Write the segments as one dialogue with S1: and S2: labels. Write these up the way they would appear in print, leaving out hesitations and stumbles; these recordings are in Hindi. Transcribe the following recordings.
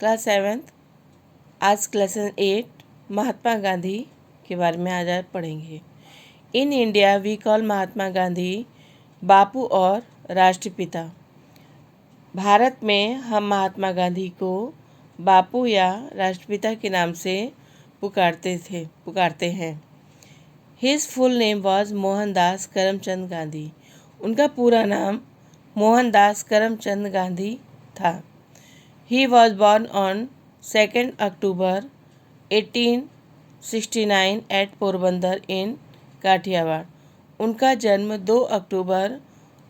S1: Class 7th। आज लेसन 8 महात्मा गांधी के बारे में आज पढ़ेंगे। In India we call Mahatma Gandhi बापू और राष्ट्रपिता। भारत में हम महात्मा गांधी को बापू या राष्ट्रपिता के नाम से पुकारते हैं। His full name was Mohandas Karamchand Gandhi. उनका पूरा नाम मोहनदास करमचंद गांधी था। He was born on 2nd October 1869 at Porbandar in Kathiawar. उनका जन्म 2 अक्टूबर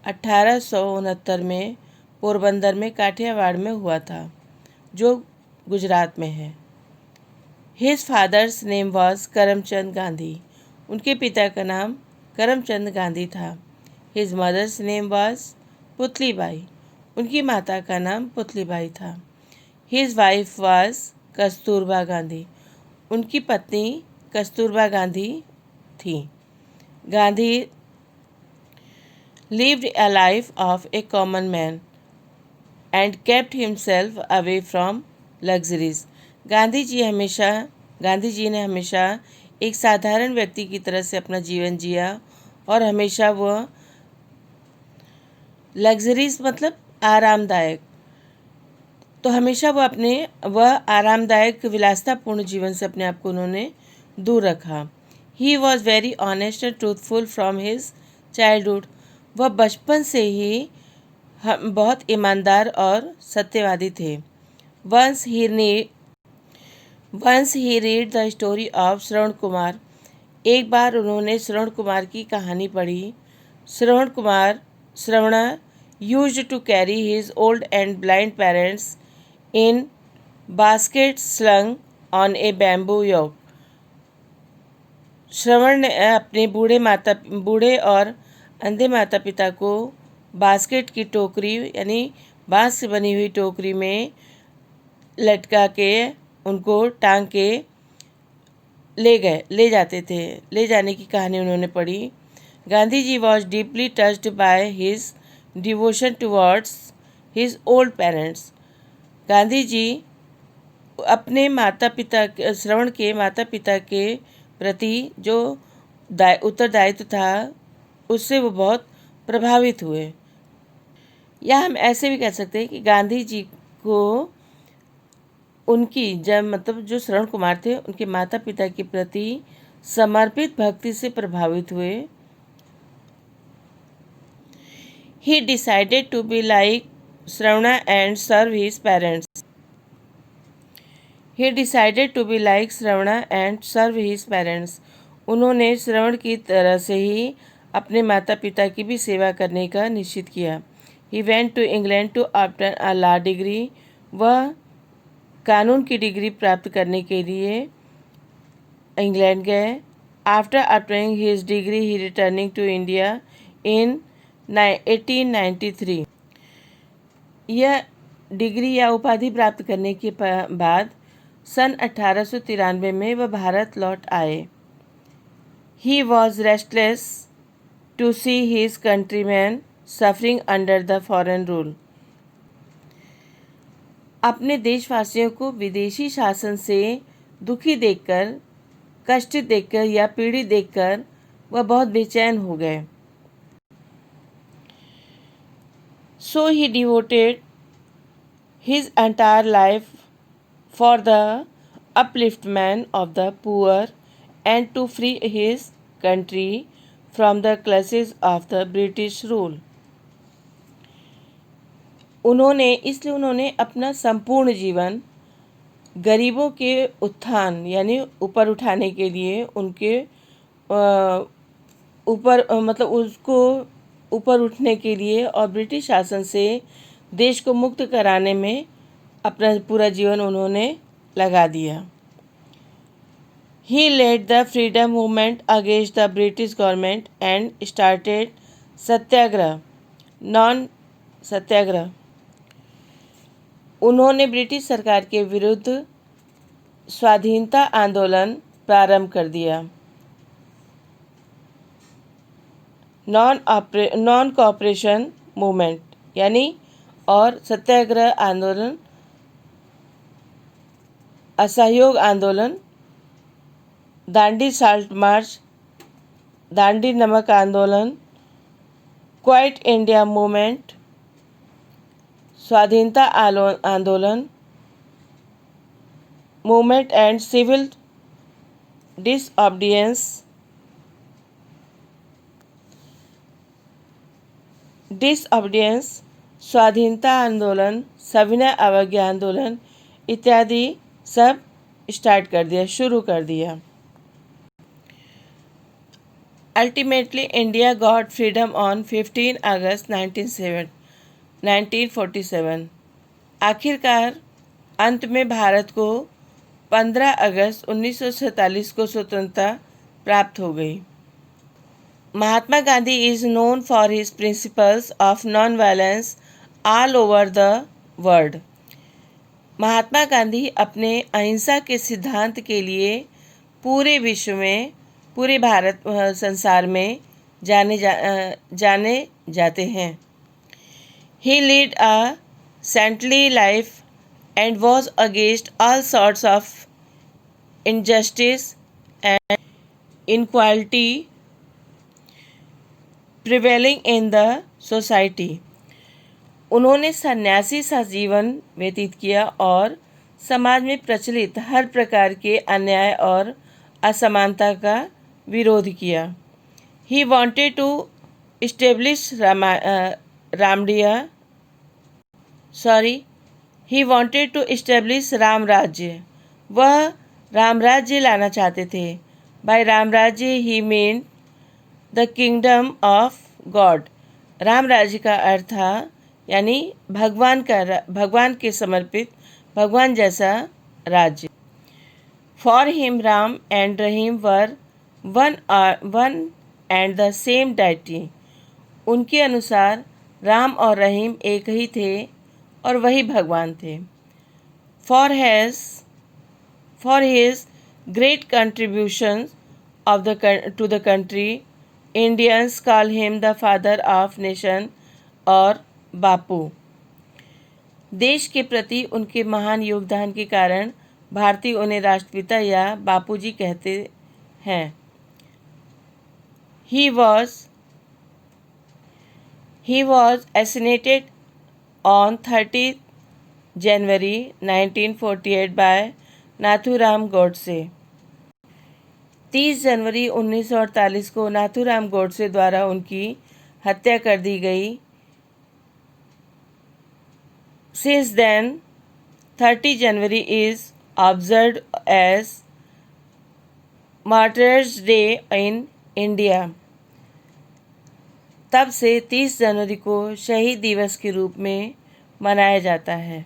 S1: 1869 में पोरबंदर में काठियावाड़ में हुआ था, जो गुजरात में है। His father's name was Karamchand Gandhi. उनके पिता का नाम करमचंद गांधी था। His mother's name was Putlibai. उनकी माता का नाम पुतलीबाई था। His wife was Kasturba Gandhi. उनकी पत्नी कस्तूरबा गांधी थी। Gandhi lived a life of a common man and kept himself away from luxuries। Gandhi ji ने हमेशा एक साधारण व्यक्ति की तरह से अपना जीवन जिया और हमेशा वह लग्जरीज मतलब आरामदायक, तो हमेशा वह आरामदायक विलासतापूर्ण जीवन से अपने आप को उन्होंने दूर रखा। He was very honest and truthful from his childhood. वह बचपन से ही बहुत ईमानदार और सत्यवादी थे। Once he read the story of Shravan Kumar. एक बार उन्होंने श्रवण कुमार की कहानी पढ़ी। Shravan used to carry his old and blind parents in basket slung on a bamboo yoke. Shravan ने अपने बूढ़े और अंधे माता पिता को बास्केट की टोकरी यानी बांस से बनी हुई टोकरी में लटका के उनको टांग के ले जाने की कहानी उन्होंने पढ़ी। Gandhi ji was deeply touched by his devotion towards his old parents. Gandhi ji अपने श्रवण के माता पिता के प्रति जो उत्तरदायित्व था उससे वो बहुत प्रभावित हुए। या हम ऐसे भी कह सकते हैं कि गांधी जी को उनकी जो श्रवण कुमार थे उनके माता पिता के प्रति समर्पित भक्ति से प्रभावित हुए। He decided to be like Shravana and serve his parents. उन्होंने श्रवण की तरह से ही अपने माता पिता की भी सेवा करने का निश्चित किया। He went to England to obtain a law degree. वह कानून की डिग्री प्राप्त करने के लिए इंग्लैंड गए। After obtaining his degree, he returning to India in 1893। यह डिग्री या उपाधि प्राप्त करने के बाद सन 1893 में वह भारत लौट आए। He was restless to see his countrymen suffering under the foreign rule। अपने देशवासियों को विदेशी शासन से दुखी देखकर, कष्टित देखकर या पीड़ित देखकर वह बहुत बेचैन हो गए। So he devoted his entire life for the upliftment of the poor and to free his country from the clutches of the British rule। उन्होंने अपना संपूर्ण जीवन गरीबों के उत्थान यानी ऊपर उठाने के लिए उनके उसको ऊपर उठने के लिए और ब्रिटिश शासन से देश को मुक्त कराने में अपना पूरा जीवन उन्होंने लगा दिया। He led the freedom movement against the British government and started सत्याग्रह। उन्होंने ब्रिटिश सरकार के विरुद्ध स्वाधीनता आंदोलन प्रारंभ कर दिया। नॉन कॉपरेशन मूवमेंट यानी और सत्याग्रह आंदोलन असहयोग आंदोलन, दांडी साल्ट मार्च, दांडी नमक आंदोलन, क्वाइट इंडिया मूवमेंट, स्वाधीनता आंदोलन, मूवमेंट एंड सिविल डिसऑबीडियंस, स्वाधीनता आंदोलन, सविनय अवज्ञा आंदोलन इत्यादि सब शुरू कर दिया। Ultimately India got freedom on 15 अगस्त 1947। आखिरकार अंत में भारत को 15 अगस्त 1947 को स्वतंत्रता प्राप्त हो गई। Mahatma Gandhi is known for his principles of non violence all over the world. Mahatma Gandhi अपने अहिंसा के सिद्धांत के लिए पूरे विश्व में, पूरे संसार में जाने जाते हैं। He led a saintly life and was against all sorts of injustice and inequality prevailing in the society। उन्होंने सन्यासी सा जीवन व्यतीत किया और समाज में प्रचलित हर प्रकार के अन्याय और असमानता का विरोध किया। He wanted to establish Ram राज्य। वह राम राज्य लाना चाहते थे। By Ram Rajya he mean the kingdom of God. Ram Rajya का अर्थ था यानी भगवान के समर्पित, भगवान जैसा राज्य। For him Ram and Rahim were one and the same deity. उनके अनुसार राम और रहीम एक ही थे और वही भगवान थे। For his great contribution to the country, Indians call him the father of nation और बापू। देश के प्रति उनके महान योगदान के कारण भारतीय उन्हें राष्ट्रपिता या बापूजी कहते हैं। He was assassinated on 30 January 1948 by Nathuram Godse. 30 जनवरी 1948 को नाथूराम गोडसे द्वारा उनकी हत्या कर दी गई। Since then, 30 January is observed as Martyrs' Day in India। तब से 30 जनवरी को शहीद दिवस के रूप में मनाया जाता है।